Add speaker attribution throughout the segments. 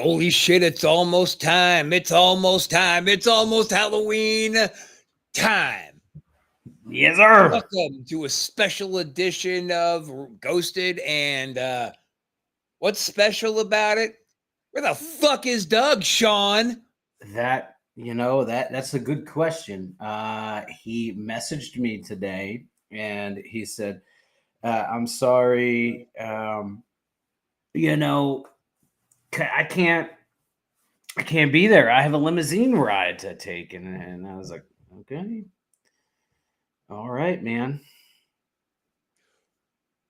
Speaker 1: Holy shit, it's almost time. It's almost time. It's almost Halloween time.
Speaker 2: Yes, sir.
Speaker 1: Welcome to a special edition of Ghosted. And what's special about it? Where the fuck is Doug, Sean?
Speaker 2: That's a good question. He messaged me today and he said, "I'm sorry. You know, I can't be there. I have a limousine ride to take." And I was like, "Okay, all right, man."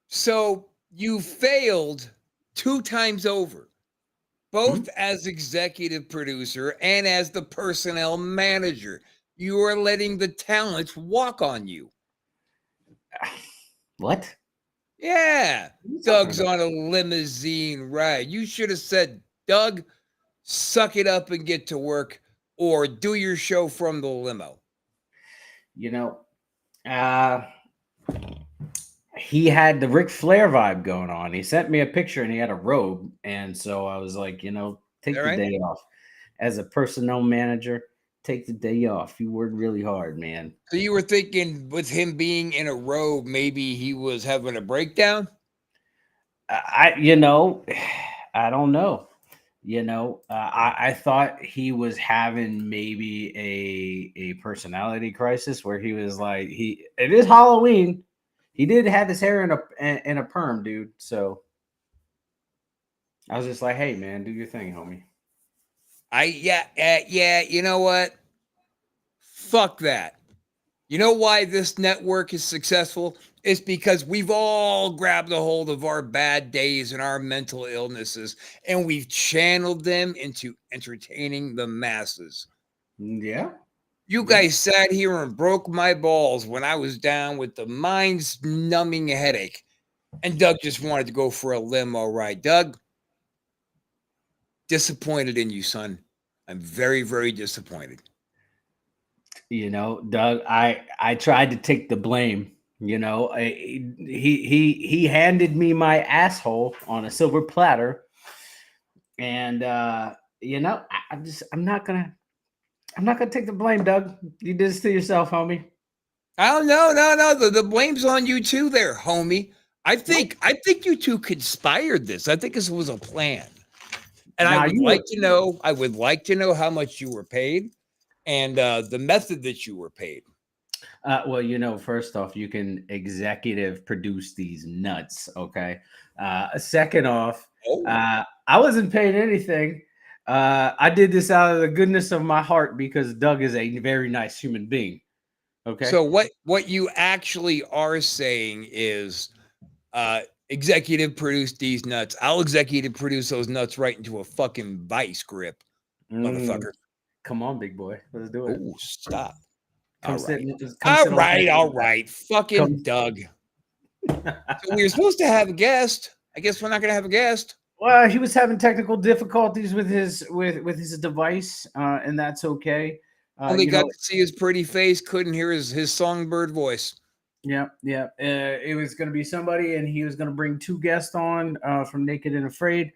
Speaker 1: So you failed two times over,
Speaker 2: Hmm?
Speaker 1: both as executive producer and as the personnel manager. You are letting the talents walk on you.
Speaker 2: What?
Speaker 1: Yeah.
Speaker 2: What are you talking
Speaker 1: Doug's
Speaker 2: about?
Speaker 1: on a limousine ride. You should have said, Doug, suck it up and get to work or do your show from the limo.
Speaker 2: You know, uh, he had the Ric Flair vibe going on. He sent me a picture and he had a robe. And so I was like,
Speaker 1: All
Speaker 2: take the
Speaker 1: right.
Speaker 2: day off. As a personnel manager, take the day off. You worked really hard, man.
Speaker 1: So you were thinking with him being in a robe, maybe he was having a breakdown?
Speaker 2: I don't know. I thought he was having maybe a personality crisis where he was like, it is Halloween. He did have his hair in a perm, dude. So I was just like, hey, man, do your thing, homie.
Speaker 1: Yeah, you know what? Fuck that. You know why this network is successful? It's because we've all grabbed a hold of our bad days and our mental illnesses and we've channeled them into entertaining the masses.
Speaker 2: Yeah,
Speaker 1: You
Speaker 2: yeah.
Speaker 1: guys sat here and broke my balls when I was down with the mind's numbing headache. And Doug just wanted to go for a limo ride. Doug, disappointed in you, son. I'm very, very disappointed.
Speaker 2: Doug, I tried to take the blame. He handed me my asshole on a silver platter, and I'm not gonna take the blame, Doug. You did this to yourself, homie.
Speaker 1: Oh no. The blame's on you too, there, homie. I
Speaker 2: What?
Speaker 1: think I think you two conspired this. I think this was a plan. And I
Speaker 2: Now
Speaker 1: would
Speaker 2: you
Speaker 1: like
Speaker 2: were.
Speaker 1: to know, I would like to know how much you were paid and the method that you were paid.
Speaker 2: Well, first off, you can executive produce these nuts. Okay. Second off,
Speaker 1: Oh.
Speaker 2: I wasn't paid anything. I did this out of the goodness of my heart because Doug is a very nice human being. Okay.
Speaker 1: So what you actually are saying is executive produce these nuts. I'll executive produce those nuts right into a fucking vice grip,
Speaker 2: Mm,
Speaker 1: motherfucker.
Speaker 2: come on, big boy. Let's do it.
Speaker 1: Oh, stop.
Speaker 2: Come
Speaker 1: All
Speaker 2: sit.
Speaker 1: right.
Speaker 2: Come sit on my
Speaker 1: All
Speaker 2: lap.
Speaker 1: right. Fucking
Speaker 2: Come.
Speaker 1: Doug. So we were supposed to have a guest. I guess we're not going to have a guest.
Speaker 2: Well, he was having technical difficulties with his device, and that's okay. Uh,
Speaker 1: Only
Speaker 2: you
Speaker 1: got
Speaker 2: know,
Speaker 1: to see his pretty face, couldn't hear his songbird voice.
Speaker 2: yeah, yeah. It was going to be somebody, and he was going to bring two guests on from Naked and Afraid.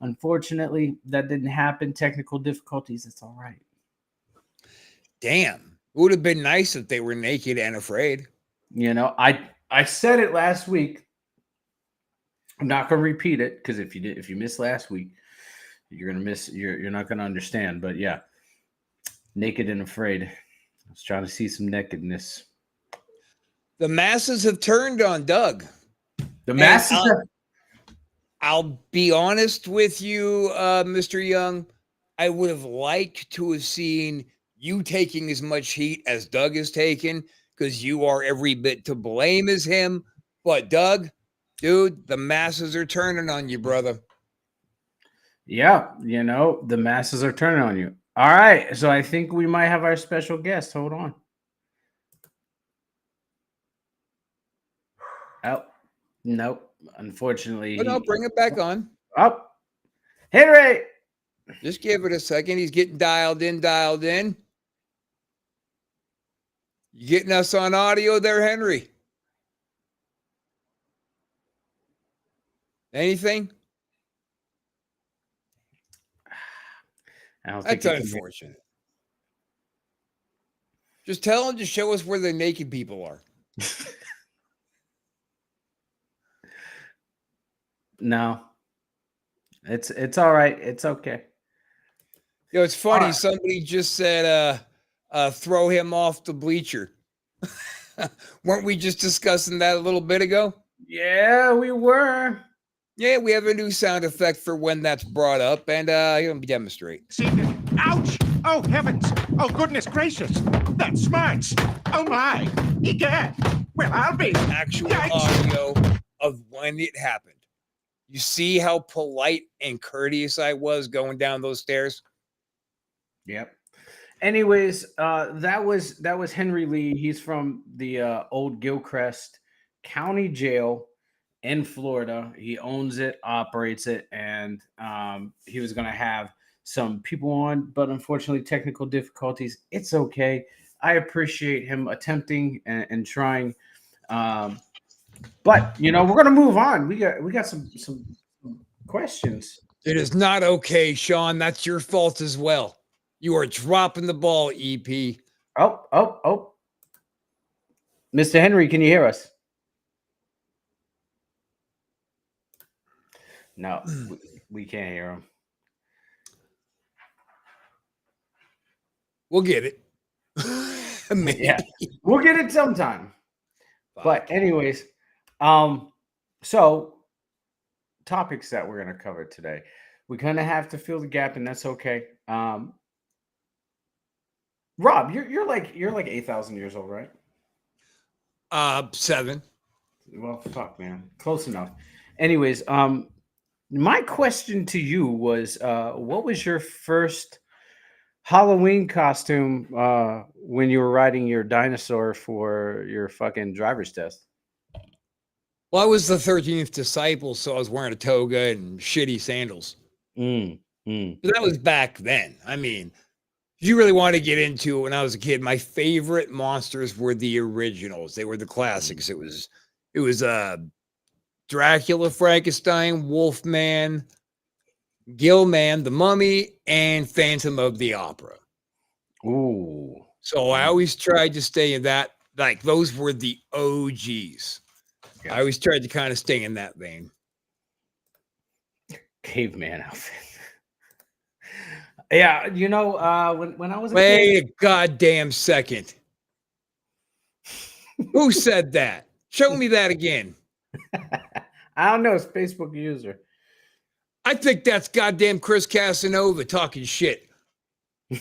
Speaker 2: Unfortunately, that didn't happen. Technical difficulties. It's all right.
Speaker 1: Damn. It would have been nice if they were naked and afraid.
Speaker 2: I said it last week. I'm not going to repeat it because if you missed last week, you're gonna miss. You're not going to understand. But yeah, Naked and Afraid. I was trying to see some nakedness.
Speaker 1: The masses have turned on Doug.
Speaker 2: The
Speaker 1: And
Speaker 2: masses have.
Speaker 1: I'll be honest with you, Mr. Young. I would have liked to have seen you taking as much heat as Doug has taken because you are every bit to blame as him. But Doug, dude, the masses are turning on you, brother.
Speaker 2: Yeah, the masses are turning on you. All right, so I think we might have our special guest. Hold on. Oh, nope. Unfortunately,
Speaker 1: But no, bring it back on.
Speaker 2: Oh, Henry.
Speaker 1: Just give it a second. He's getting dialed in, dialed in. You getting us on audio there, Henry? Anything?
Speaker 2: I don't think
Speaker 1: That's
Speaker 2: you can.
Speaker 1: unfortunate. Just tell them to show us where the naked people are.
Speaker 2: No, it's all right. It's okay.
Speaker 1: You know, it's
Speaker 2: All
Speaker 1: funny.
Speaker 2: right.
Speaker 1: Somebody just said, throw him off the bleacher. Weren't we just discussing that a little bit ago?
Speaker 2: Yeah, we were.
Speaker 1: Yeah, we have a new sound effect for when that's brought up, and you're gonna demonstrate.
Speaker 3: Ouch! Oh, heavens! Oh, goodness gracious! That smarts! Oh, my! Egad! Well, I'll be...
Speaker 1: Actual audio of when it happened. You see how polite and courteous I was going down those stairs?
Speaker 2: Yep. Anyways, that was Henry Lee. He's from the old Gilchrist County Jail in Florida. He owns it, operates it, and he was going to have some people on, but unfortunately, technical difficulties. It's okay. I appreciate him attempting and trying. But we're going to move on. We got some questions.
Speaker 1: It is not okay, Sean. That's your fault as well. You are dropping the ball, EP.
Speaker 2: Oh. Mr. Henry, can you hear us? No, we can't hear him.
Speaker 1: We'll get it.
Speaker 2: Yeah, we'll get it sometime. But anyways, so topics that we're going to cover today. We kind of have to fill the gap, and that's okay. Rob, you're like 8,000 years old, right?
Speaker 1: 7.
Speaker 2: Well, fuck, man, close enough. Anyways, my question to you was, what was your first Halloween costume when you were riding your dinosaur for your fucking driver's test?
Speaker 1: Well, I was the 13th disciple, so I was wearing a toga and shitty sandals. But that was back then. I mean, if you really want to get into it, when I was a kid, my favorite monsters were the originals. They were the classics. It was Dracula, Frankenstein, Wolfman, Gilman, the Mummy, and Phantom of the Opera.
Speaker 2: Ooh.
Speaker 1: So I always tried to stay in that. Like, those were the OGs. Yeah. I always tried to kind of stay in that vein.
Speaker 2: Caveman outfit. Yeah, when I was
Speaker 1: Wait a goddamn second. Who said that? Show me that again.
Speaker 2: I don't know. It's Facebook user.
Speaker 1: I think that's goddamn Chris Casanova talking shit. We've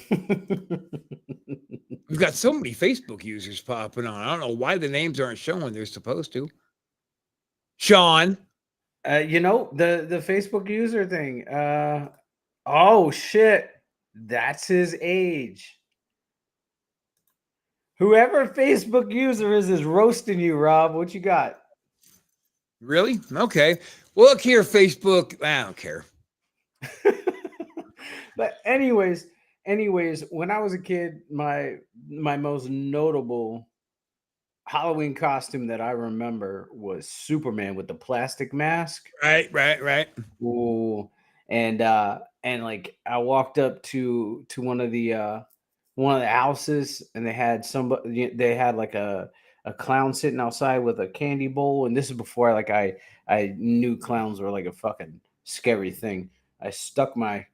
Speaker 1: got so many Facebook users popping on. I don't know why the names aren't showing. They're supposed to. Sean.
Speaker 2: The Facebook user thing. Oh, shit. That's his age. Whoever Facebook user is roasting you, Rob. What you got?
Speaker 1: Really? Okay. Well, look here, Facebook. I don't care.
Speaker 2: But anyways, when I was a kid, my most notable Halloween costume that I remember was Superman with the plastic mask.
Speaker 1: Right.
Speaker 2: Ooh. And like I walked up to one of the houses, and they had like a clown sitting outside with a candy bowl. And this is before I knew clowns were like a fucking scary thing. I stuck my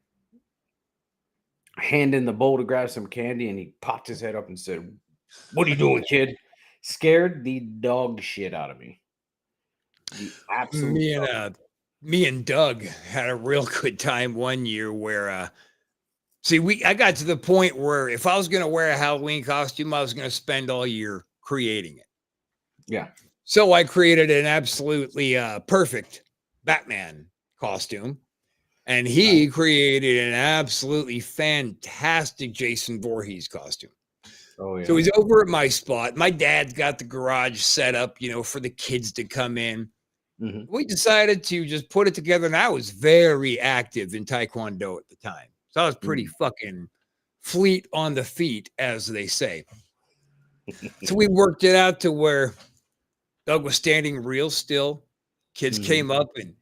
Speaker 2: hand in the bowl to grab some candy, and he popped his head up and said, "What are you doing, kid?" Scared the dog shit out of me. The absolute
Speaker 1: me and Doug had a real good time one year where I got to the point where if I was going to wear a Halloween costume, I was going to spend all year creating it.
Speaker 2: Yeah.
Speaker 1: So I created an absolutely perfect Batman costume, and he created an absolutely fantastic Jason Voorhees costume.
Speaker 2: Oh, yeah.
Speaker 1: So he's over at my spot. My dad's got the garage set up, for the kids to come in.
Speaker 2: Mm-hmm.
Speaker 1: We decided to just put it together, and I was very active in Taekwondo at the time. So I was pretty fucking fleet on the feet, as they say. So we worked it out to where Doug was standing real still. Kids came up, and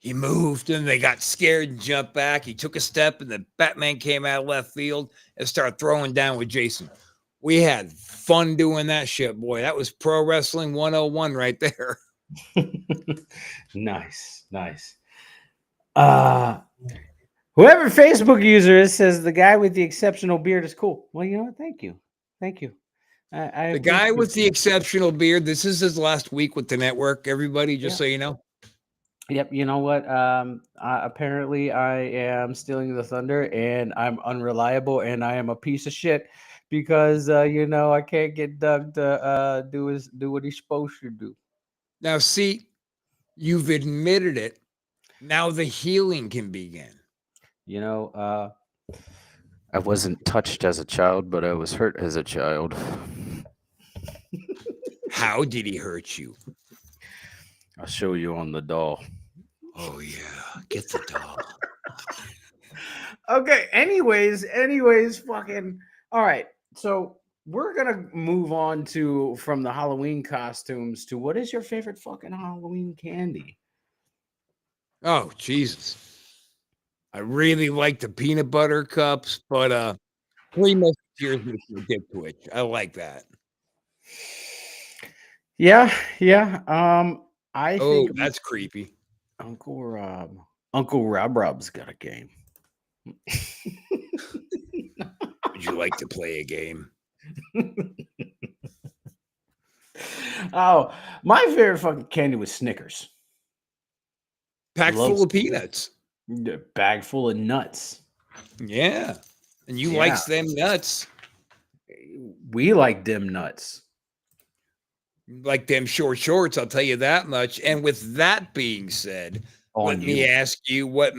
Speaker 1: He moved and they got scared and jumped back. He took a step and the Batman came out of left field and started throwing down with Jason. We had fun doing that shit, boy. That was Pro Wrestling 101 right there.
Speaker 2: Nice. Whoever Facebook user is says the guy with the exceptional beard is cool. Well, you know what? Thank you.
Speaker 1: The guy with the exceptional beard, this is his last week with the network, everybody, just so you know.
Speaker 2: Yep. You know what? Apparently, I am stealing the thunder, and I'm unreliable, and I am a piece of shit because I can't get Doug to do what he's supposed to do.
Speaker 1: Now, see, you've admitted it. Now the healing can begin.
Speaker 2: I wasn't touched as a child, but I was hurt as a child.
Speaker 1: How did he hurt you?
Speaker 2: I'll show you on the doll.
Speaker 1: Oh, yeah. Get the doll.
Speaker 2: Okay. Anyways, fucking. All right. So we're going to move on from the Halloween costumes to what is your favorite fucking Halloween candy?
Speaker 1: Oh, Jesus. I really like the peanut butter cups, but Three Musketeers makes me dick twitch. I like that.
Speaker 2: Yeah. I
Speaker 1: Oh,
Speaker 2: think
Speaker 1: that's creepy.
Speaker 2: Uncle Rob's got a game.
Speaker 1: Would you like to play a game?
Speaker 2: Oh, my favorite fucking candy was Snickers.
Speaker 1: Packed full of peanuts.
Speaker 2: A bag full of nuts.
Speaker 1: Yeah. And you likes them nuts.
Speaker 2: We like them nuts.
Speaker 1: Like them short shorts, I'll tell you that much. And with that being said, let me ask you what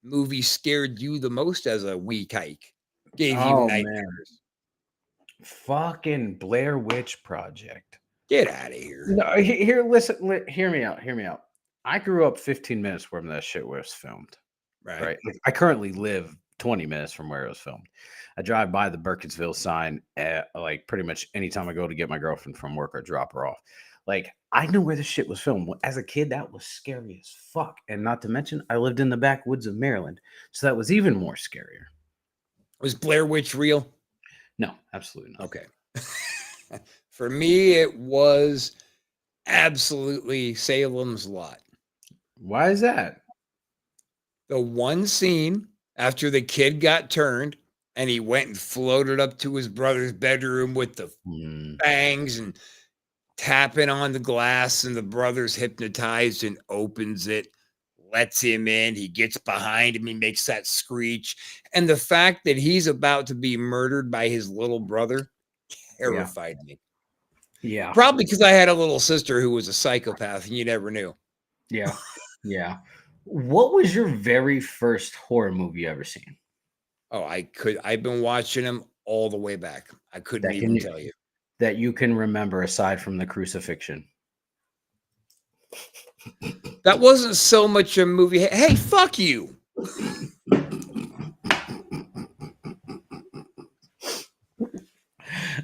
Speaker 1: movie scared you the most as a wee kike? Gave you nightmares.
Speaker 2: Fucking Blair Witch Project.
Speaker 1: Get out of here.
Speaker 2: No, here, listen, hear me out. I grew up 15 minutes from that shit where it was filmed. Right. Like, I currently live 20 minutes from where it was filmed. I drive by the Burkittsville sign like pretty much anytime I go to get my girlfriend from work or drop her off. Like, I knew where the shit was filmed. As a kid, that was scary as fuck. And not to mention, I lived in the backwoods of Maryland. So that was even more scarier.
Speaker 1: Was Blair Witch real?
Speaker 2: No, absolutely not.
Speaker 1: Okay. For me, it was absolutely Salem's Lot.
Speaker 2: Why is that?
Speaker 1: The one scene after the kid got turned and he went and floated up to his brother's bedroom with the bangs and tapping on the glass, and the brother's hypnotized and opens it, lets him in. He gets behind him. He makes that screech. And the fact that he's about to be murdered by his little brother terrified me.
Speaker 2: Yeah.
Speaker 1: Probably because I had a little sister who was a psychopath and you never knew.
Speaker 2: Yeah. Yeah. What was your very first horror movie you ever seen?
Speaker 1: Oh, I've been watching them all the way back. I couldn't even tell you.
Speaker 2: That you can remember aside from the crucifixion.
Speaker 1: That wasn't so much a movie. Hey, fuck you.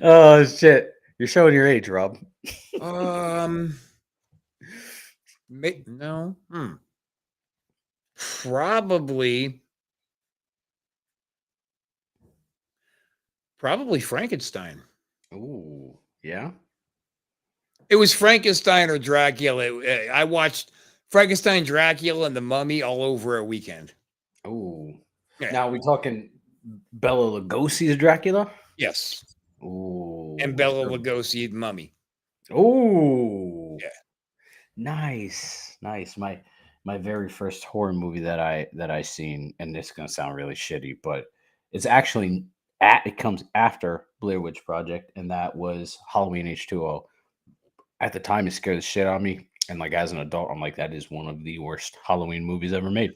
Speaker 2: Oh, shit. You're showing your age, Rob.
Speaker 1: No. Probably Frankenstein.
Speaker 2: Ooh, yeah.
Speaker 1: It was Frankenstein or Dracula. I watched Frankenstein, Dracula, and The Mummy all over a weekend.
Speaker 2: Ooh.
Speaker 1: Yeah.
Speaker 2: Now, are we talking Bela Lugosi's Dracula?
Speaker 1: Yes.
Speaker 2: Ooh.
Speaker 1: And Bela Lugosi, Mummy.
Speaker 2: Ooh.
Speaker 1: Yeah.
Speaker 2: Nice. My very first horror movie that I seen, and this is gonna sound really shitty, but it's actually it comes after Blair Witch Project, and that was Halloween H2O. At the time, it scared the shit out of me, and like as an adult, I'm like, that is one of the worst Halloween movies ever made.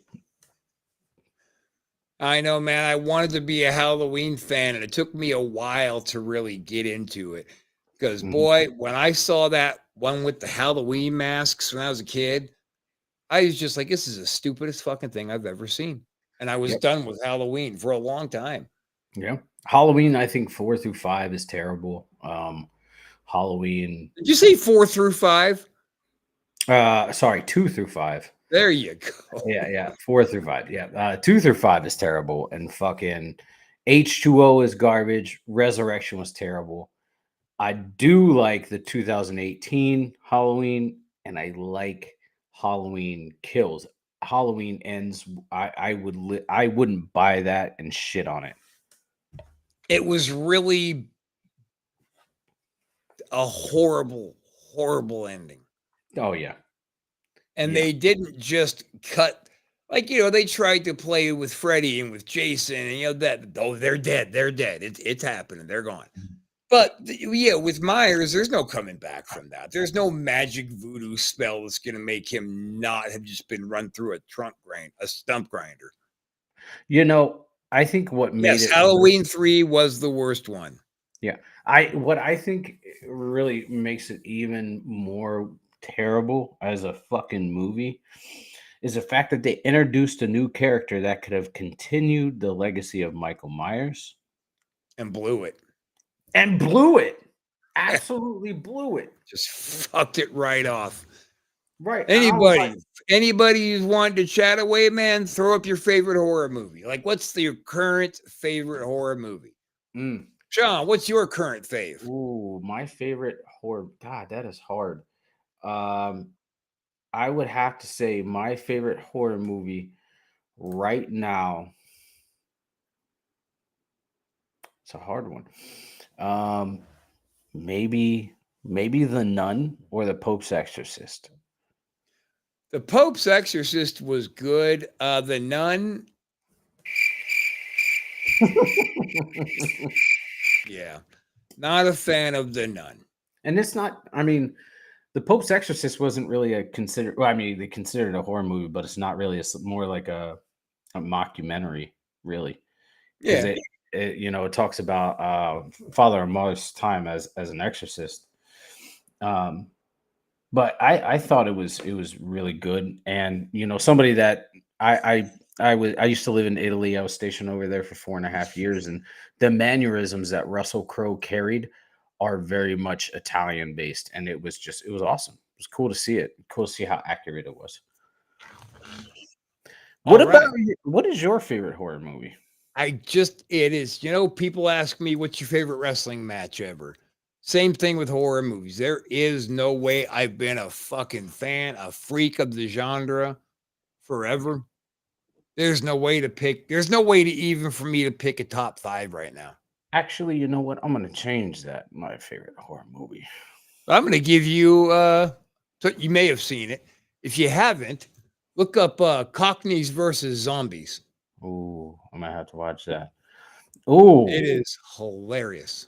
Speaker 1: I know, man. I wanted to be a Halloween fan, and it took me a while to really get into it. Because, boy, when I saw that one with the Halloween masks when I was a kid, I was just like, this is the stupidest fucking thing I've ever seen. And I was done with Halloween for a long time.
Speaker 2: Yeah. Halloween, I think 4 through 5 is terrible. Halloween.
Speaker 1: Did you say 4 through 5?
Speaker 2: Sorry, 2 through 5.
Speaker 1: There you go.
Speaker 2: Yeah. 4 through 5. Yeah. 2 through 5 is terrible, and fucking H2O is garbage. Resurrection was terrible. I do like the 2018 Halloween, and I like Halloween Kills. Halloween Ends. I wouldn't buy that and shit on it.
Speaker 1: It was really a horrible, horrible ending.
Speaker 2: Oh yeah.
Speaker 1: And
Speaker 2: Yeah.
Speaker 1: they didn't just cut, like, you know, they tried to play with Freddy and with Jason, and, you know, they're dead. They're dead. It's happening. They're gone. But yeah, with Myers, there's no coming back from that. There's no magic voodoo spell that's going to make him not have just been run through a stump grinder.
Speaker 2: You know, I think what made
Speaker 1: Yes,
Speaker 2: it
Speaker 1: Halloween 3 was the worst one.
Speaker 2: Yeah. What I think really makes it even more terrible as a fucking movie is the fact that they introduced a new character that could have continued the legacy of Michael Myers
Speaker 1: And blew it.
Speaker 2: and blew it. Absolutely blew it.
Speaker 1: Just fucked it right off.
Speaker 2: Right.
Speaker 1: Anybody who's wanting to chat away, man, throw up your favorite horror movie. Like, what's your current favorite horror movie? Sean, what's your current fave?
Speaker 2: Ooh, my favorite horror. God, that is hard. I would have to say my favorite horror movie right now. It's a hard one. Maybe The Nun or The Pope's Exorcist.
Speaker 1: The Pope's Exorcist was good. The Nun. Yeah. Not a fan of The Nun.
Speaker 2: And it's not, I mean, The Pope's Exorcist wasn't really they considered it a horror movie, but it's not really. It's more like a mockumentary, really.
Speaker 1: Yeah.
Speaker 2: It talks about Father Amar's time as an exorcist. But I thought it was really good. And somebody that I used to live in Italy. I was stationed over there for 4.5 years, and the mannerisms that Russell Crowe carried are very much Italian based, and it was awesome. It was cool to see it. Cool to see how accurate it was. What is your favorite horror movie?
Speaker 1: It is, people ask me, what's your favorite wrestling match ever? Same thing with horror movies. There is no way I've been a fucking fan, a freak of the genre forever. There's no way even for me to pick a top 5 right now.
Speaker 2: Actually, you know what? I'm going to change that. My favorite horror movie.
Speaker 1: I'm going to give you, so you may have seen it. If you haven't, look up Cockneys versus Zombies.
Speaker 2: Ooh, I'm going to have to watch that. Ooh.
Speaker 1: It is hilarious.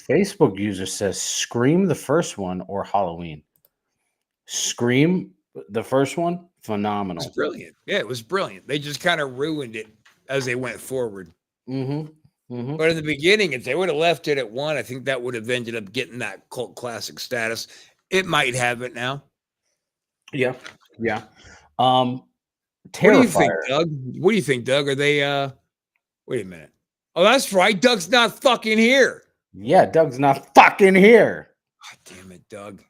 Speaker 2: Facebook user says Scream the first one or Halloween. Scream the first one, phenomenal.
Speaker 1: It was brilliant. Yeah, it was brilliant. They just kind of ruined it as they went forward. But in the beginning, if they would have left it at 1, I think that would have ended up getting that cult classic status. It might have it now.
Speaker 2: Yeah.
Speaker 1: What do you think, Doug? What do you think, Doug? Are they wait a minute. Oh, that's right. Doug's not fucking here.
Speaker 2: Yeah, Doug's not fucking here.
Speaker 1: God damn it, Doug.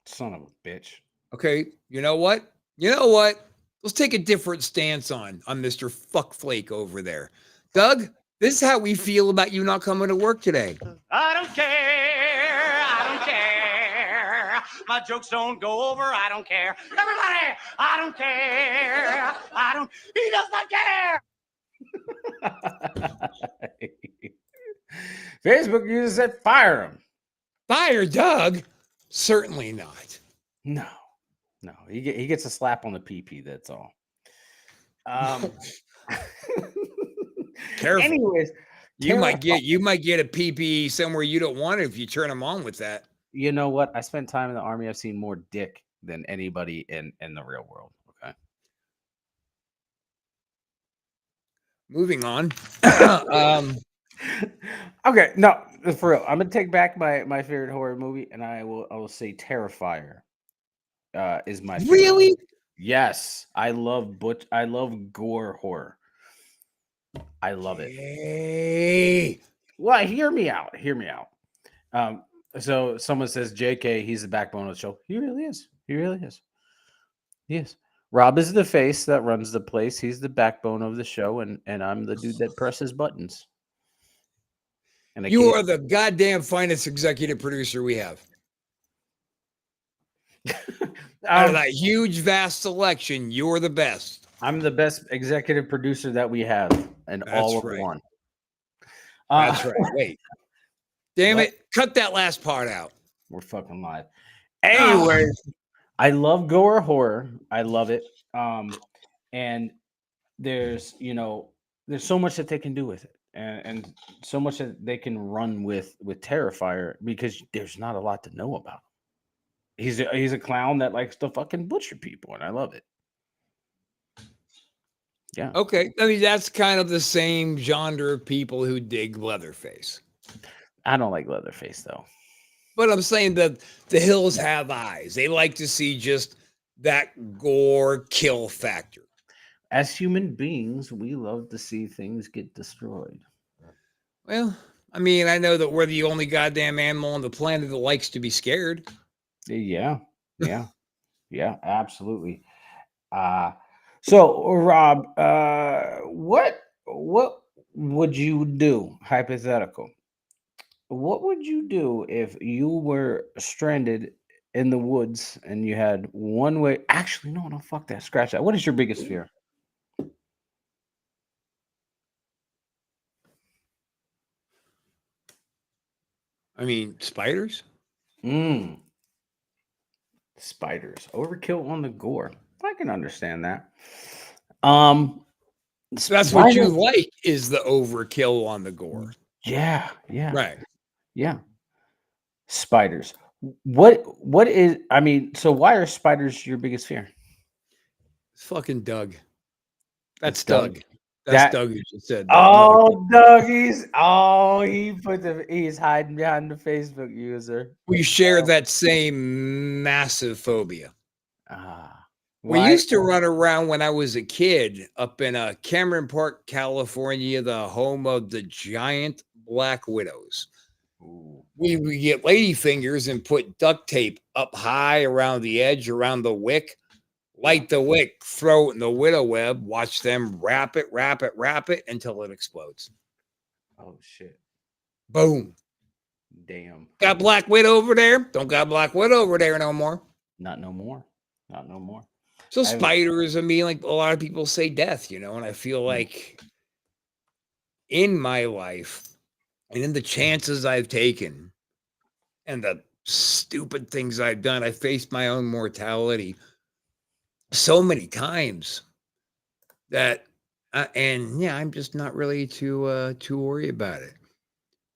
Speaker 2: Son of a bitch.
Speaker 1: Okay, you know what? Let's take a different stance on Mr. Fuckflake over there. Doug, this is how we feel about you not coming to work today.
Speaker 4: I don't care. My jokes don't go over. I don't care. Everybody, I don't care. He does not care.
Speaker 2: Facebook user said fire him.
Speaker 1: Fire Doug? Certainly not.
Speaker 2: No. He gets a slap on the PP. That's all.
Speaker 1: Careful.
Speaker 2: Anyways,
Speaker 1: you might get a PP somewhere you don't want it if you turn them on with that.
Speaker 2: You know what? I spent time in the Army. I've seen more dick than anybody in the real world. Okay.
Speaker 1: Moving on.
Speaker 2: Okay, no, for real. I'm gonna take back my favorite horror movie, and I will say Terrifier is my favorite.
Speaker 1: Really?
Speaker 2: Yes, I love gore horror. I love it.
Speaker 1: Hey.
Speaker 2: Well, hear me out. So someone says, JK, he's the backbone of the show. He really is. He is. Rob is the face that runs the place. He's the backbone of the show, and I'm the dude that presses buttons. And
Speaker 1: You are the goddamn finest executive producer we have. Out of that huge, vast selection, you're the best.
Speaker 2: I'm the best executive producer that we have, and all of one.
Speaker 1: That's right. Wait. Damn
Speaker 2: What?
Speaker 1: it. Cut that last part out.
Speaker 2: We're fucking live. Anyways, I love gore horror. I love it. And there's so much that they can do with it, and so much that they can run with Terrifier, because there's not a lot to know about him. He's a clown that likes to fucking butcher people, and I love it. Yeah.
Speaker 1: Okay. I mean, that's kind of the same genre of people who dig Leatherface.
Speaker 2: I don't like Leatherface though.
Speaker 1: But I'm saying that the Hills have eyes. They like to see just that gore kill factor.
Speaker 2: As human beings, we love to see things get destroyed.
Speaker 1: Well, I mean, I know that we're the only goddamn animal on the planet that likes to be scared.
Speaker 2: Yeah, absolutely. So Rob, what would you do, hypothetical? What would you do if you were stranded in the woods and you had one way? Actually, no, fuck that. Scratch that. What is your biggest fear?
Speaker 1: I mean, spiders?
Speaker 2: Spiders. Overkill on the gore. I can understand that.
Speaker 1: That's what you like, is the overkill on the gore.
Speaker 2: Yeah.
Speaker 1: Right.
Speaker 2: Yeah. Spiders. What is, I mean, so why are spiders your biggest fear?
Speaker 1: It's fucking Doug. That's
Speaker 2: Doug.
Speaker 1: Doug. That's Doug who just said that.
Speaker 2: Oh, Doug, he's hiding behind the Facebook user.
Speaker 1: We share that same massive phobia. We
Speaker 2: Why?
Speaker 1: used to run around when I was a kid up in Cameron Park, California, the home of the giant black widows.
Speaker 2: Ooh.
Speaker 1: We would get lady fingers and put duct tape up high around the edge, around the wick, light the wick, throw it in the widow web, watch them wrap it until it explodes.
Speaker 2: Oh, shit.
Speaker 1: Boom.
Speaker 2: Damn.
Speaker 1: Got black widow over there? Don't got black widow over there no more.
Speaker 2: Not no more.
Speaker 1: So spiders, I mean, like a lot of people say death, and I feel like in my life and in the chances I've taken and the stupid things I've done, I faced my own mortality so many times that, I'm just not really too worried about it.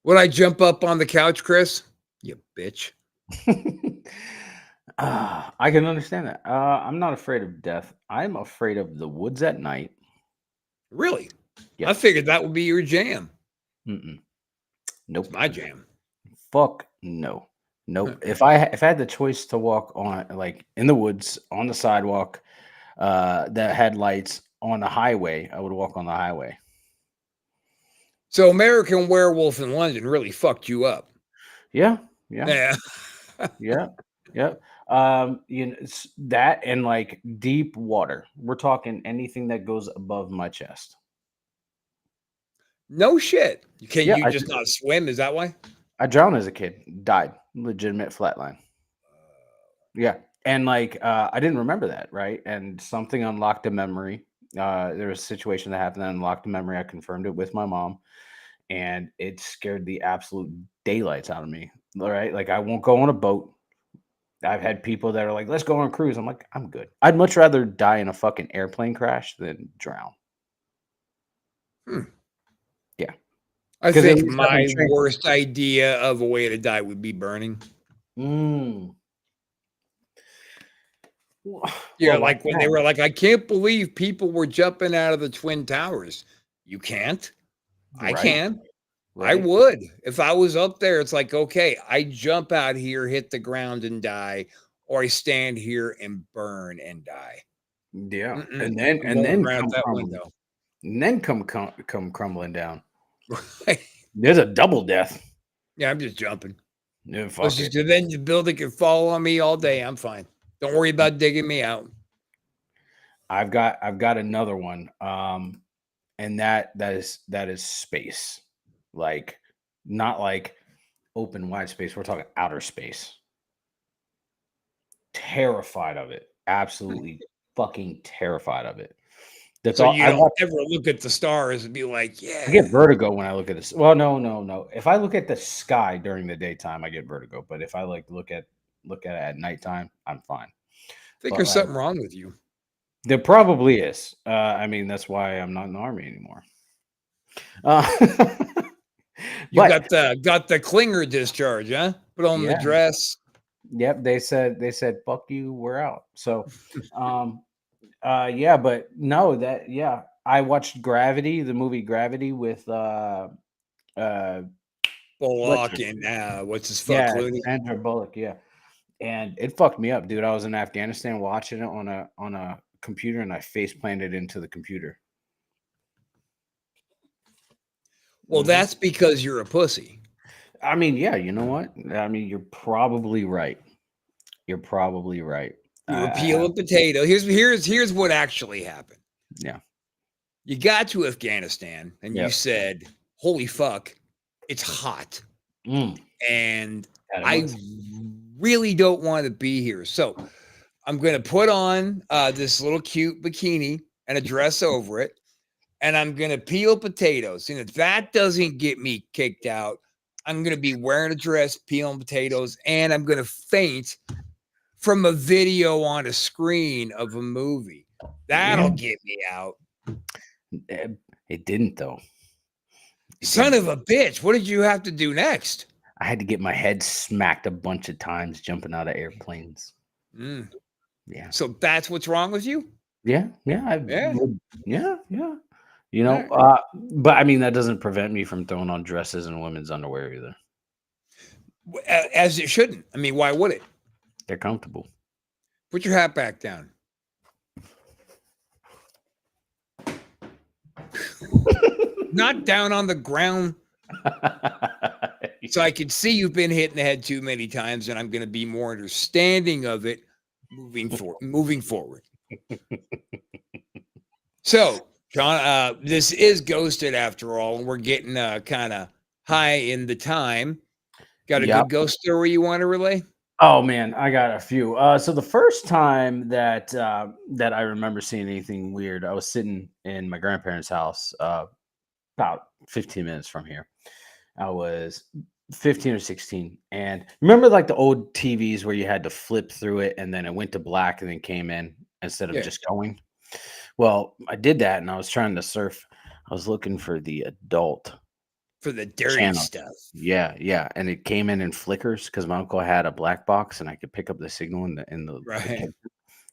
Speaker 1: Would I jump up on the couch, Chris? You bitch.
Speaker 2: I can understand that. I'm not afraid of death. I'm afraid of the woods at night.
Speaker 1: Really?
Speaker 2: Yeah.
Speaker 1: I figured that would be your jam.
Speaker 2: Nope.
Speaker 1: It's my jam.
Speaker 2: Fuck no. Nope. If I had the choice to walk on, like, in the woods on the sidewalk that had lights on the highway, I would walk on the highway.
Speaker 1: So American Werewolf in London really fucked you up.
Speaker 2: Yeah.
Speaker 1: Yeah.
Speaker 2: It's that and like deep water. We're talking anything that goes above my chest.
Speaker 1: No shit. You
Speaker 2: I
Speaker 1: just not swim? Is that why?
Speaker 2: I drowned as a kid. Died. Legitimate flatline. Yeah. And like I didn't remember that, right? And something unlocked a memory. There was a situation that happened that unlocked a memory. I confirmed it with my mom, and it scared the absolute daylights out of me. All right. Like, I won't go on a boat. I've had people that are like, let's go on a cruise. I'm like, I'm good. I'd much rather die in a fucking airplane crash than drown. Yeah.
Speaker 1: I think my worst idea of a way to die would be burning. Yeah, like when they were like, I can't believe people were jumping out of the Twin Towers. You can't. I can. Right. I would. If I was up there, it's like, okay, I jump out here, hit the ground and die, or I stand here and burn and die.
Speaker 2: Yeah. And then come that window. And then come crumbling down. There's a double death.
Speaker 1: Yeah, I'm just jumping.
Speaker 2: Yeah, fuck it.
Speaker 1: Then the building can fall on me all day. I'm fine. Don't worry about digging me out.
Speaker 2: I've got another one. And that is space. Like not like open wide space. We're talking outer space. Terrified of it. Absolutely fucking terrified of it. The
Speaker 1: So
Speaker 2: thought
Speaker 1: you don't ever look at the stars and be like,
Speaker 2: I get
Speaker 1: yeah.
Speaker 2: vertigo when I look at this. Well, no. If I look at the sky during the daytime, I get vertigo. But if I like look at it at nighttime, I'm fine.
Speaker 1: I think
Speaker 2: But
Speaker 1: there's
Speaker 2: like
Speaker 1: something wrong with you.
Speaker 2: there probably is. I mean, that's why I'm not in the army anymore.
Speaker 1: You
Speaker 2: But
Speaker 1: got the clinger discharge, huh? Put on the
Speaker 2: yeah,
Speaker 1: dress.
Speaker 2: yep. They said fuck you, we're out. So, yeah, but no, that yeah. I watched Gravity, the movie Gravity with uh what's
Speaker 1: Bullock
Speaker 2: her
Speaker 1: and what's his fuck
Speaker 2: yeah,
Speaker 1: Clooney.
Speaker 2: Sandra Bullock, yeah. And it fucked me up, dude. I was in Afghanistan watching it on a computer, and I face planted into the computer.
Speaker 1: Well,
Speaker 2: Mhm.
Speaker 1: that's because you're a pussy.
Speaker 2: I mean, yeah, you know what? I mean, you're probably right. You're probably right.
Speaker 1: You were
Speaker 2: I have,
Speaker 1: peeling potato. Here's what actually happened.
Speaker 2: yeah,
Speaker 1: You got to Afghanistan and you
Speaker 2: yeah.
Speaker 1: said, "Holy fuck, it's hot."
Speaker 2: Mm,
Speaker 1: And
Speaker 2: that it
Speaker 1: I
Speaker 2: was.
Speaker 1: really don't want to be here. So I'm going to put on this little cute bikini and a dress over it. And I'm going to peel potatoes. And if that doesn't get me kicked out, I'm going to be wearing a dress, peeling potatoes, and I'm going to faint from a video on a screen of a movie. That'll
Speaker 2: Yeah.
Speaker 1: get me out.
Speaker 2: It didn't though. It
Speaker 1: Son
Speaker 2: didn't.
Speaker 1: of a bitch. What did you have to do next?
Speaker 2: I had to get my head smacked a bunch of times jumping out of airplanes.
Speaker 1: Mm.
Speaker 2: Yeah.
Speaker 1: So that's what's wrong with you?
Speaker 2: Yeah. Yeah.
Speaker 1: Yeah.
Speaker 2: Yeah. Yeah. You know,
Speaker 1: All
Speaker 2: but I mean, that doesn't prevent me from throwing on dresses and women's underwear either.
Speaker 1: As it shouldn't. I mean, why would it?
Speaker 2: They're comfortable.
Speaker 1: Put your hat back down. Not down on the ground. So I can see you've been hit in the head too many times, and I'm going to be more understanding of it moving forward. So, John, this is Ghosted after all, and we're getting kind of high in the time. Got a
Speaker 2: Yep.
Speaker 1: good ghost story you want to relay?
Speaker 2: Oh man, I got a few. So the first time that that I remember seeing anything weird, I was sitting in my grandparents' house, about 15 minutes from here. I was 15 or 16, and remember like the old TVs where you had to flip through it and then it went to black and then came in instead of
Speaker 1: Yeah.
Speaker 2: just going. Well, I did that, and I was trying to surf. I was looking for the adult
Speaker 1: For the dirty
Speaker 2: channel.
Speaker 1: stuff.
Speaker 2: Yeah, and it came in flickers because my uncle had a black box, and I could pick up the signal in the
Speaker 1: Right.
Speaker 2: picture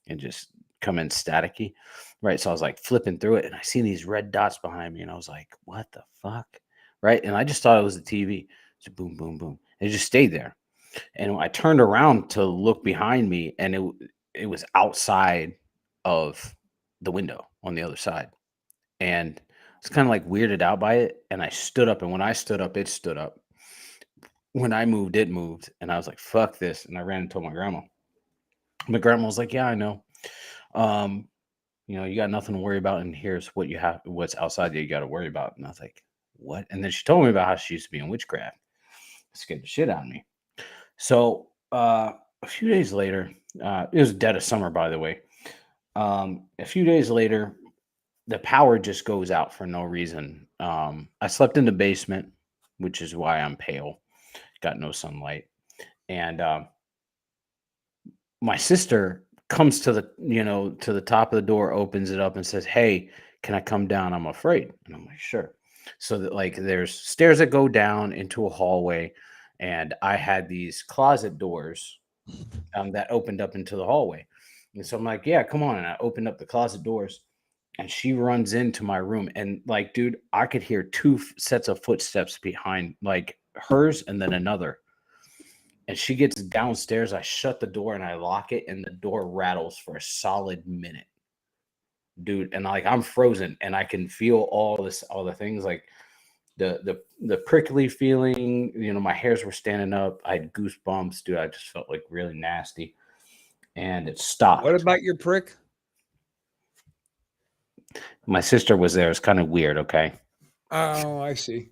Speaker 2: and just come in staticky, right? So I was like flipping through it, and I seen these red dots behind me, and I was like, "What the fuck?" Right? And I just thought it was the TV. So boom, boom, boom. It just stayed there, and I turned around to look behind me, and it was outside of the window on the other side, and it's kind of like weirded out by it. And I stood up, and when I stood up, it stood up. When I moved, it moved, and I was like, "Fuck this!" And I ran and told my grandma. My grandma was like, "Yeah, I know. Um, you know, you got nothing to worry about, and here's what you have, what's outside that you got to worry about." And I was like, "What?" And then she told me about how she used to be in witchcraft. It scared the shit out of me. So a few days later, it was dead of summer, by the way. A few days later, the power just goes out for no reason. I slept in the basement, which is why I'm pale. Got no sunlight, and my sister comes to the top of the door, opens it up, and says, "Hey, can I come down? I'm afraid." And I'm like, "Sure." So that like there's stairs that go down into a hallway, and I had these closet doors that opened up into the hallway. And so I'm like, "Yeah, come on." And I opened up the closet doors, and she runs into my room, and like, dude, I could hear two sets of footsteps behind like hers and then another. And she gets downstairs. I shut the door and I lock it, and the door rattles for a solid minute, dude. And like I'm frozen, and I can feel all the things like the prickly feeling. You know, my hairs were standing up. I had goosebumps, dude. I just felt like really nasty, and it
Speaker 1: What
Speaker 2: stopped.
Speaker 1: about your prick?
Speaker 2: My sister was there. It's kind of weird. Okay.
Speaker 1: Oh, I see.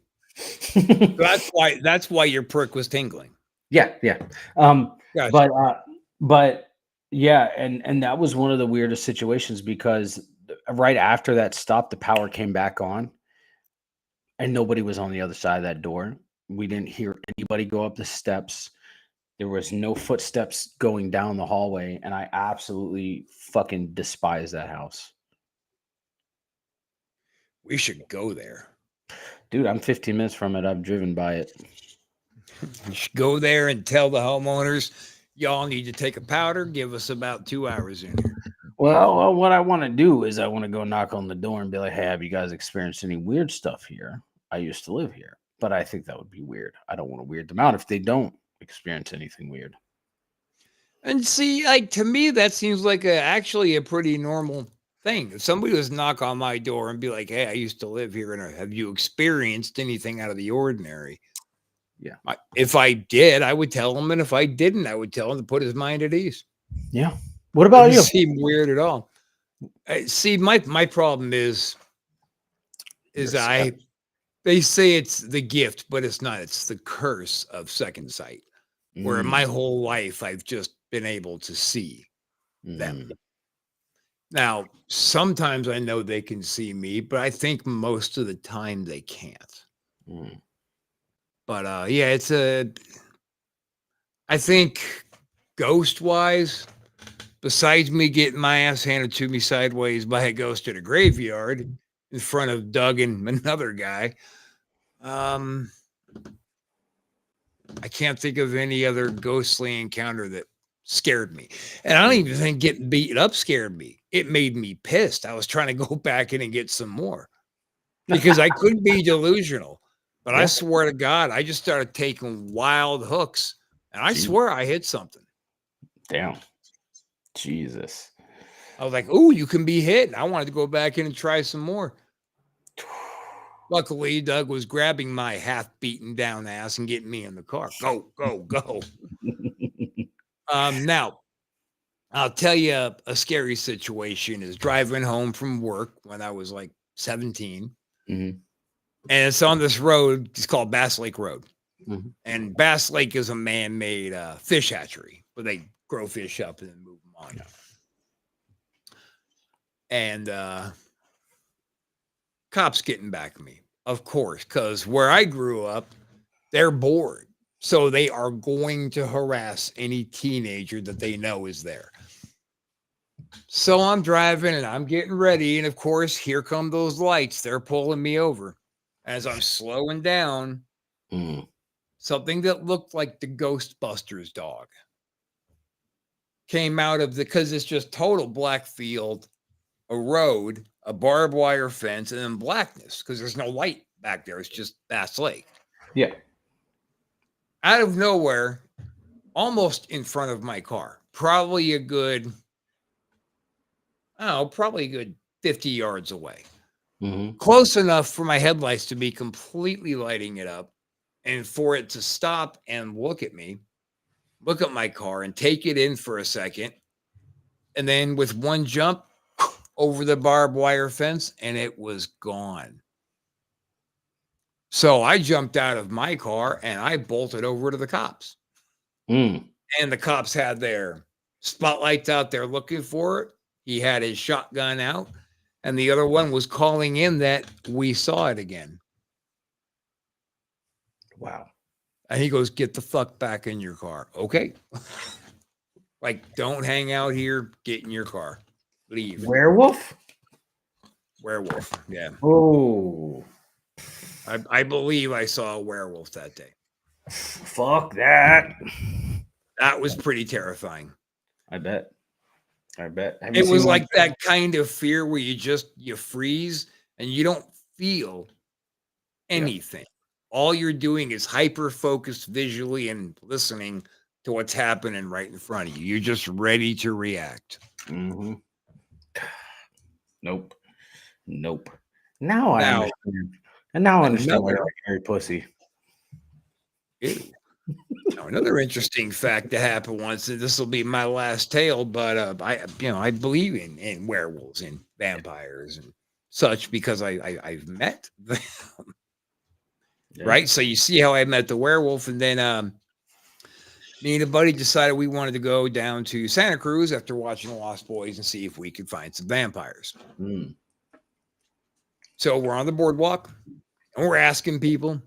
Speaker 1: That's why your prick was tingling.
Speaker 2: Yeah, yeah.
Speaker 1: Gotcha.
Speaker 2: But yeah, and that was one of the weirdest situations because right after that stop, the power came back on, and nobody was on the other side of that door. We didn't hear anybody go up the steps. There was no footsteps going down the hallway, and I absolutely fucking despise that house.
Speaker 1: We should go there.
Speaker 2: Dude, I'm 15 minutes from it. I've driven by it.
Speaker 1: You should go there and tell the homeowners, y'all need to take a powder. Give us about 2 hours in here.
Speaker 2: Well, what I want to do is I want to go knock on the door and be like, hey, have you guys experienced any weird stuff here? I used to live here, but I think that would be weird. I don't want to weird them out if they don't experience anything weird.
Speaker 1: And see, like to me, that seems like actually a pretty normal thing. If somebody was to knock on my door and be like, "Hey, I used to live here, and have you experienced anything out of the ordinary?"
Speaker 2: Yeah.
Speaker 1: If I did, I would tell him, and if I didn't, I would tell him to put his mind at ease.
Speaker 2: Yeah. What about you?
Speaker 1: Doesn't seem weird at all. See, my problem is they say it's the gift, but it's not. It's the curse of second sight. Where my whole life I've just been able to see them. Now, sometimes I know they can see me, but I think most of the time they can't. But yeah, I think ghost-wise, besides me getting my ass handed to me sideways by a ghost at a graveyard in front of Doug and another guy, I can't think of any other ghostly encounter that scared me. And I don't even think getting beat up scared me. It made me pissed. I was trying to go back in and get some more because I could be delusional. But I swear to God, I just started taking wild hooks. And I swear I hit something.
Speaker 2: Damn. Jesus.
Speaker 1: I was like, oh, you can be hit. And I wanted to go back in and try some more. Luckily, Doug was grabbing my half-beaten down ass and getting me in the car. Go, go, go. Now, I'll tell you a scary situation is driving home from work when I was like 17. And it's on this road. It's called Bass Lake Road. And Bass Lake is a man-made fish hatchery where they grow fish up and then move them on. And cops getting back at me, of course, because where I grew up, they're bored. So they are going to harass any teenager that they know is there. So I'm driving and I'm getting ready. And of course, here come those lights. They're pulling me over. As I'm slowing down, something that looked like the Ghostbusters dog came out of because it's just total black field, a road, a barbed wire fence, and then blackness because there's no light back there. It's just Bass Lake.
Speaker 2: Yeah.
Speaker 1: Out of nowhere, almost in front of my car, probably a good 50 yards away. Close enough for my headlights to be completely lighting it up and for it to stop and look at me, look at my car and take it in for a second. And then with one jump over the barbed wire fence and it was gone. So I jumped out of my car and I bolted over to the cops. And the cops had their spotlights out there looking for it. He had his shotgun out. And the other one was calling in that we saw it again.
Speaker 2: Wow.
Speaker 1: And he goes, get the fuck back in your car. Okay. Like, don't hang out here. Get in your car. Leave.
Speaker 2: Werewolf?
Speaker 1: Werewolf. Yeah.
Speaker 2: Oh.
Speaker 1: I believe I saw a werewolf that day.
Speaker 2: Fuck that.
Speaker 1: That was pretty terrifying.
Speaker 2: I bet.
Speaker 1: It was like that kind of fear where you freeze and you don't feel anything. All you're doing is hyper focused visually and listening to what's happening right in front of you. You're just ready to react.
Speaker 2: Nope. Now I understand. And now I understand why you're a hairy pussy.
Speaker 1: Ew. Now, another interesting fact that happened once, and this will be my last tale, but I believe in werewolves and vampires, and such because I've met them,
Speaker 2: Yeah.
Speaker 1: right? So you see how I met the werewolf, and then me and a buddy decided we wanted to go down to Santa Cruz after watching The Lost Boys and see if we could find some vampires.
Speaker 2: Mm.
Speaker 1: So we're on the boardwalk and we're asking people.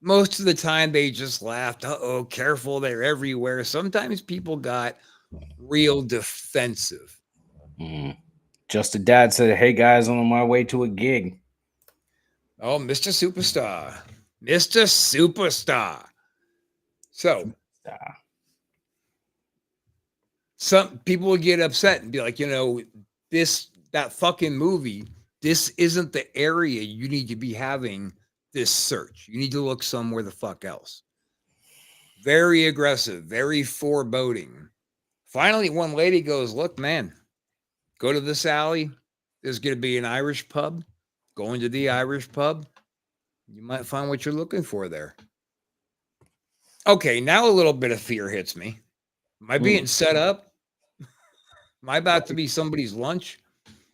Speaker 1: Most of the time they just laughed. Uh-oh, careful, they're everywhere. Sometimes people got real defensive.
Speaker 2: Mm. Just a dad said, "Hey guys, I'm on my way to a gig."
Speaker 1: Oh, Mr. Superstar. Mr. Superstar. So
Speaker 2: Ah.
Speaker 1: some people would get upset and be like, that fucking movie, this isn't the area you need to be having this search. You need to look somewhere the fuck else. Very aggressive, very foreboding. Finally, one lady goes, look, man, go to this alley. There's going to be an Irish pub. Go into the Irish pub. You might find what you're looking for there. Okay, now a little bit of fear hits me. Am I being set up? Am I about to be somebody's lunch?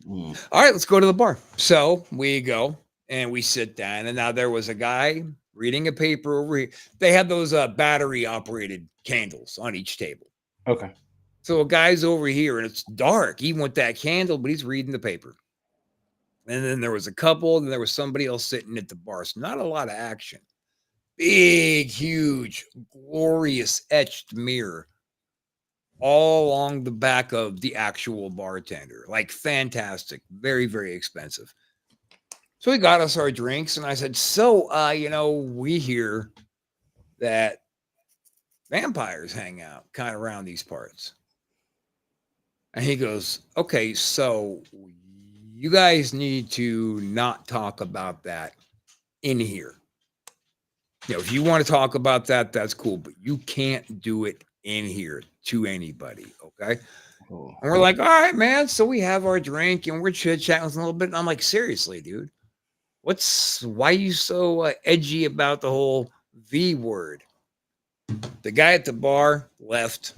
Speaker 1: All right, let's go to the bar. So we go and we sit down. And now there was a guy reading a paper over here. They had those battery operated candles on each table.
Speaker 2: Okay.
Speaker 1: So a guy's over here and it's dark, even with that candle, but he's reading the paper. And then there was a couple, and there was somebody else sitting at the bar. So not a lot of action. Big, huge, glorious etched mirror all along the back of the actual bartender. Like fantastic, very, very expensive. So he got us our drinks, and I said, so, we hear that vampires hang out kind of around these parts. And he goes, okay, so you guys need to not talk about that in here. If you want to talk about that, that's cool, but you can't do it in here to anybody, okay?
Speaker 2: Oh.
Speaker 1: And we're like, all right, man. So we have our drink and we're chit-chatting a little bit. And I'm like, seriously, dude, why are you so edgy about the whole V word? The guy at the bar left.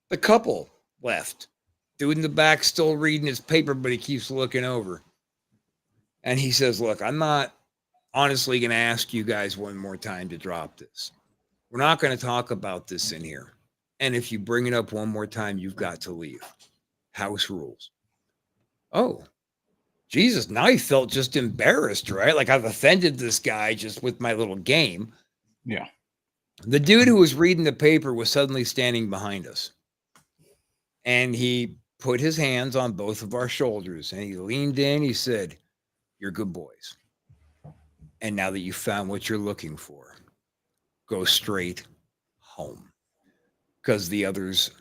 Speaker 1: The couple left. Dude in the back still reading his paper, but he keeps looking over. And he says, look, I'm not honestly going to ask you guys one more time to drop this. We're not going to talk about this in here. And if you bring it up one more time, you've got to leave. House rules. Oh, Jesus. Now he felt just embarrassed, right? Like I've offended this guy just with my little game.
Speaker 2: Yeah.
Speaker 1: The dude who was reading the paper was suddenly standing behind us. And he put his hands on both of our shoulders and he leaned in. He said, you're good boys. And now that you found what you're looking for, go straight home. Because the others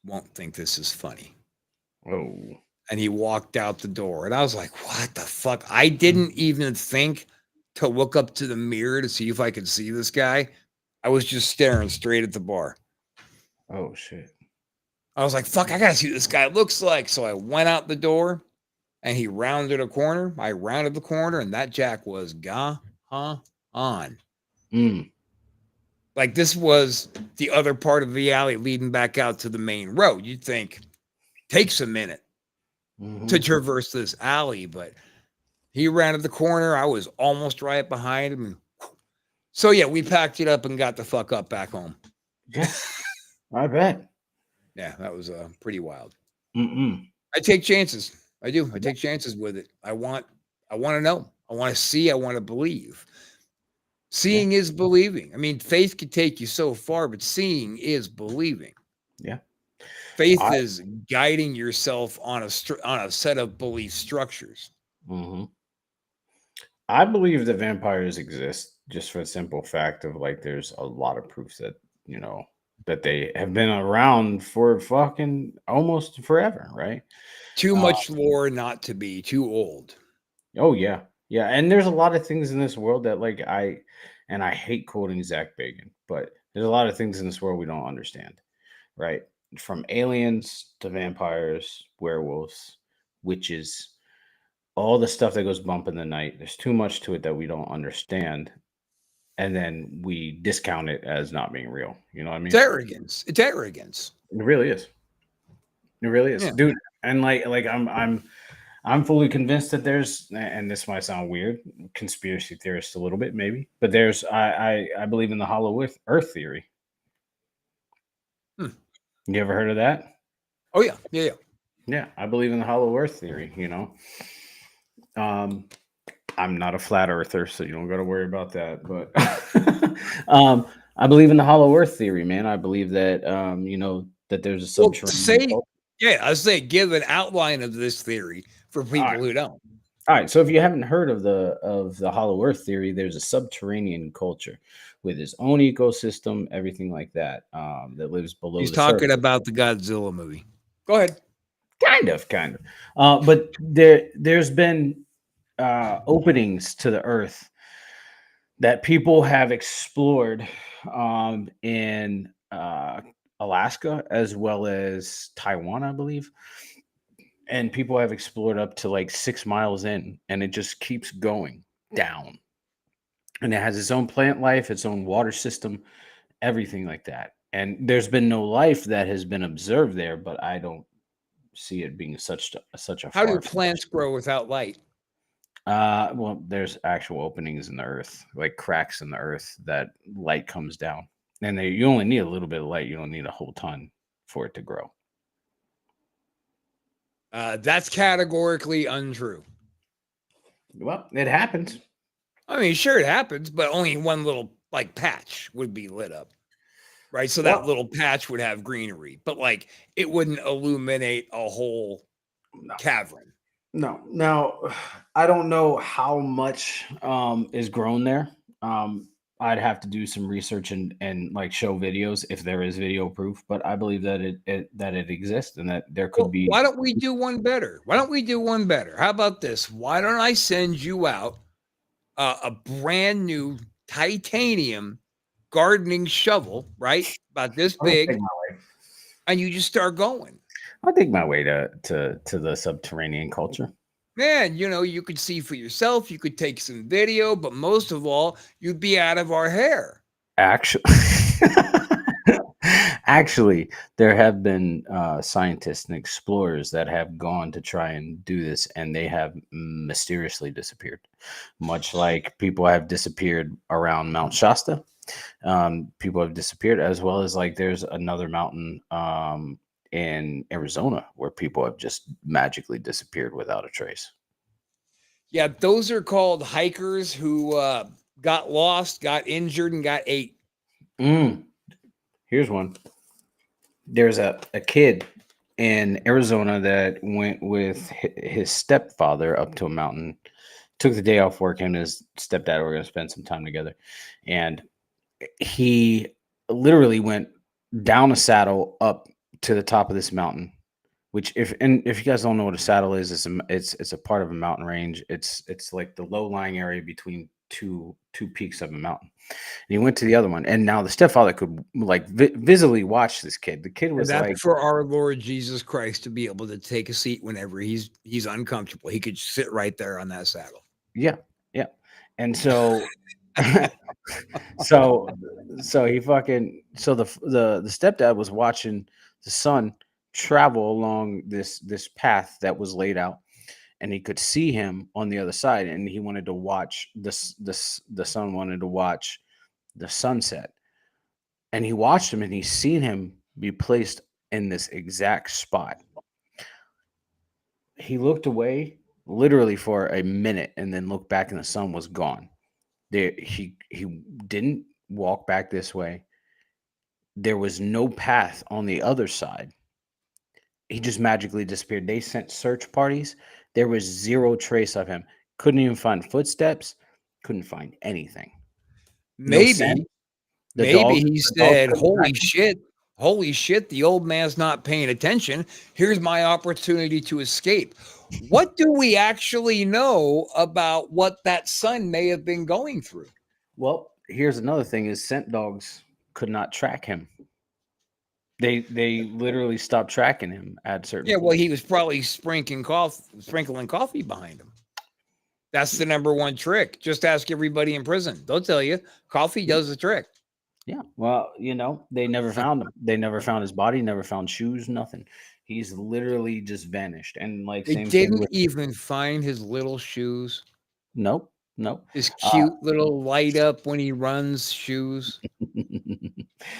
Speaker 1: won't think this is funny.
Speaker 2: Oh.
Speaker 1: And he walked out the door. And I was like, what the fuck? I didn't even think to look up to the mirror to see if I could see this guy. I was just staring straight at the bar.
Speaker 2: Oh, shit.
Speaker 1: I was like, fuck, I got to see what this guy looks like. So I went out the door and he rounded a corner. I rounded the corner and that jack was gone. Like this was the other part of the alley leading back out to the main road. You'd think takes a minute to traverse this alley, but he rounded the corner. I was almost right behind him. And so yeah, we packed it up and got the fuck up back home.
Speaker 2: Yeah, I bet.
Speaker 1: Yeah, that was pretty wild.
Speaker 2: I
Speaker 1: take chances. I do. I take chances with it. I want to know. I want to see. I want to believe. Seeing is believing. I mean, faith could take you so far, but seeing is believing.
Speaker 2: Yeah.
Speaker 1: Faith is guiding yourself on a set of belief structures.
Speaker 2: I believe that vampires exist just for the simple fact of like there's a lot of proof that, that they have been around for fucking almost forever, right?
Speaker 1: Too much lore not to be too old.
Speaker 2: Oh, yeah. Yeah. And there's a lot of things in this world that like I hate quoting Zach Bagan, but there's a lot of things in this world we don't understand, right? From aliens to vampires, werewolves, witches, all the stuff that goes bump in the night. There's too much to it that we don't understand. And then we discount it as not being real. You know what I mean?
Speaker 1: It's arrogance. It's arrogance.
Speaker 2: It really is. It really is, dude. And like I'm fully convinced that there's, and this might sound weird, conspiracy theorist a little bit, maybe, but I believe in the hollow Earth theory.
Speaker 1: Hmm.
Speaker 2: You ever heard of that?
Speaker 1: Oh yeah, yeah, yeah.
Speaker 2: Yeah, I believe in the hollow Earth theory. Um, I'm not a flat earther, so you don't got to worry about that. But I believe in the hollow Earth theory, man. I believe that that there's a
Speaker 1: Well,
Speaker 2: subterranean.
Speaker 1: yeah, I say give an outline of this theory for
Speaker 2: All
Speaker 1: people
Speaker 2: right.
Speaker 1: who don't.
Speaker 2: All right. So if you haven't heard of the hollow Earth theory, there's a subterranean culture with its own ecosystem, everything like that, that lives below
Speaker 1: He's
Speaker 2: the surface.
Speaker 1: talking about the Godzilla movie. Go ahead.
Speaker 2: Kind of. But there's been openings to the Earth that people have explored in Alaska as well as Taiwan, I believe. And people have explored up to like 6 miles in, and it just keeps going down. And it has its own plant life, its own water system, everything like that. And there's been no life that has been observed there, but I don't see it being such a
Speaker 1: How do
Speaker 2: far.
Speaker 1: plants grow without light?
Speaker 2: Well, there's actual openings in the earth, like cracks in the earth that light comes down, and you only need a little bit of light. You don't need a whole ton for it to grow.
Speaker 1: That's categorically untrue.
Speaker 2: Well, it happens.
Speaker 1: I mean, sure it happens, but only one little like patch would be lit up, right? So that little patch would have greenery, but like it wouldn't illuminate a whole cavern.
Speaker 2: No. Now, I don't know how much is grown there. I'd have to do some research and like show videos if there is video proof. But I believe that it exists and that there could be.
Speaker 1: Why don't we do one better? How about this? Why don't I send you out a brand new titanium gardening shovel, right? About this big, and you just start going.
Speaker 2: I'll take my way to the subterranean culture.
Speaker 1: Man, you could see for yourself, you could take some video, but most of all, you'd be out of our hair.
Speaker 2: Actually, there have been scientists and explorers that have gone to try and do this, and they have mysteriously disappeared, much like people have disappeared around Mount Shasta. People have disappeared, as well as like there's another mountain in Arizona where people have just magically disappeared without a trace.
Speaker 1: Yeah, those are called hikers who got lost, got injured, and got ate.
Speaker 2: Here's one. There's a kid in Arizona that went with his stepfather up to a mountain, took the day off work, and his stepdad were going to spend some time together. And he literally went down a saddle up to the top of this mountain, which if you guys don't know what a saddle is, it's a part of a mountain range. It's like the low-lying area between two peaks of a mountain. And he went to the other one, and now the stepfather could like visibly watch this kid. The kid was like,
Speaker 1: for our Lord Jesus Christ to be able to take a seat whenever he's uncomfortable. He could sit right there on that saddle.
Speaker 2: Yeah. And so so he fucking the stepdad was watching the son travel along this path that was laid out, and he could see him on the other side, and he wanted to watch the son wanted to watch the sunset, and he watched him, and he's seen him be placed in this exact spot. He looked away literally for a minute and then looked back, and the sun was gone. He didn't walk back this way. There was no path on the other side. He just magically disappeared. They sent search parties. There was zero trace of him. Couldn't even find footsteps. Couldn't find anything.
Speaker 1: Maybe he said, holy shit, the old man's not paying attention. Here's my opportunity to escape. What do we actually know about what that son may have been going through?
Speaker 2: Well, here's another thing is scent dogs could not track him. They literally stopped tracking him at certain points.
Speaker 1: Well, he was probably sprinkling coffee behind him. That's the number one trick. Just ask everybody in prison. They'll tell you coffee does the trick.
Speaker 2: Yeah. Well, they never found him. They never found his body, never found shoes, nothing. He's literally just vanished. And like
Speaker 1: They
Speaker 2: same thing
Speaker 1: didn't
Speaker 2: with
Speaker 1: even find his little shoes.
Speaker 2: nope, nope.
Speaker 1: His
Speaker 2: Uh,
Speaker 1: cute little light up when he runs shoes.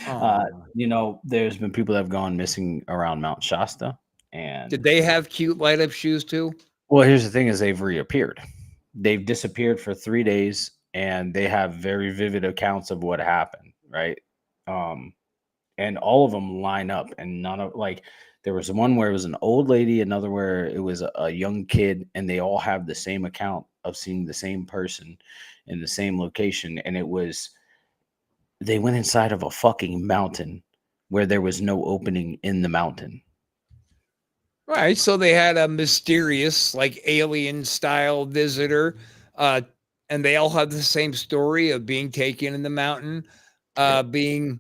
Speaker 2: uh,
Speaker 1: Oh,
Speaker 2: you know, there's been people that have gone missing around Mount Shasta,
Speaker 1: did
Speaker 2: and
Speaker 1: they have cute light up shoes too?
Speaker 2: well, here's the thing: is they've reappeared. They've disappeared for 3 days, and they have very vivid accounts of what happened. Right, um, and all of them line up, and none of like there was one where it was an old lady, another where it was a young kid, and they all have the same account of seeing the same person in the same location, and it was they went inside of a fucking mountain where there was no opening in the mountain.
Speaker 1: Right. So they had a mysterious, like alien style visitor. Uh, and they all have the same story of being taken in the mountain,
Speaker 2: Yep.
Speaker 1: being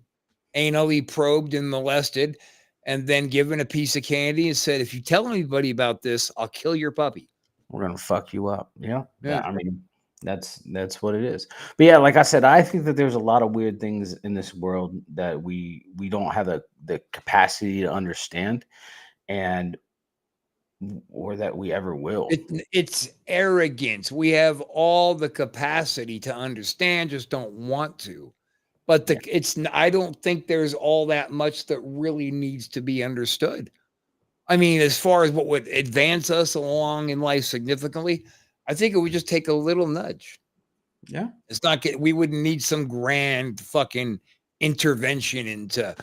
Speaker 1: anally probed and molested, and then given a piece of candy and said, if you tell anybody about this, I'll kill your puppy.
Speaker 2: We're gonna fuck you up. Yeah.
Speaker 1: Yeah.
Speaker 2: I mean, that's what it is. But yeah, like I said, I think that there's a lot of weird things in this world that we don't have the capacity to understand, and or that we ever will.
Speaker 1: It's arrogance. We have all the capacity to understand, just don't want to. But I don't think there's all that much that really needs to be understood. I mean, as far as what would advance us along in life significantly, I think it would just take a little nudge.
Speaker 2: Yeah.
Speaker 1: It's not we wouldn't need some grand fucking intervention into,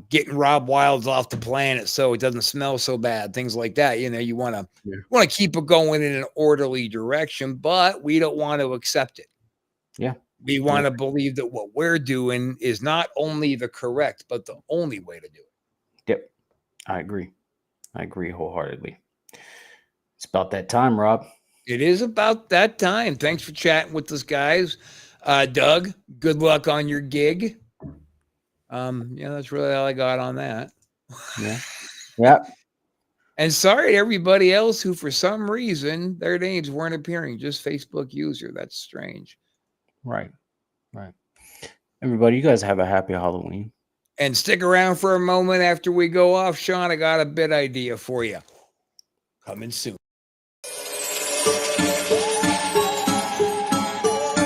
Speaker 1: getting Rob Wilds off the planet so it doesn't smell so bad, things like that. You want to keep it going in an orderly direction, but we don't want to accept it.
Speaker 2: Yeah.
Speaker 1: We want to believe that what we're doing is not only the correct, but the only way to do it.
Speaker 2: Yep. I agree. I agree wholeheartedly. It's about that time, Rob.
Speaker 1: It is about that time. Thanks for chatting with us, guys. Doug, good luck on your gig. That's really all I got on that.
Speaker 2: Yeah. Yeah.
Speaker 1: And sorry to everybody else who, for some reason, their names weren't appearing. Just Facebook user. That's strange.
Speaker 2: Right. Right. Everybody, you guys have a happy Halloween.
Speaker 1: And stick around for a moment after we go off. Sean, I got a bit idea for you. Coming soon.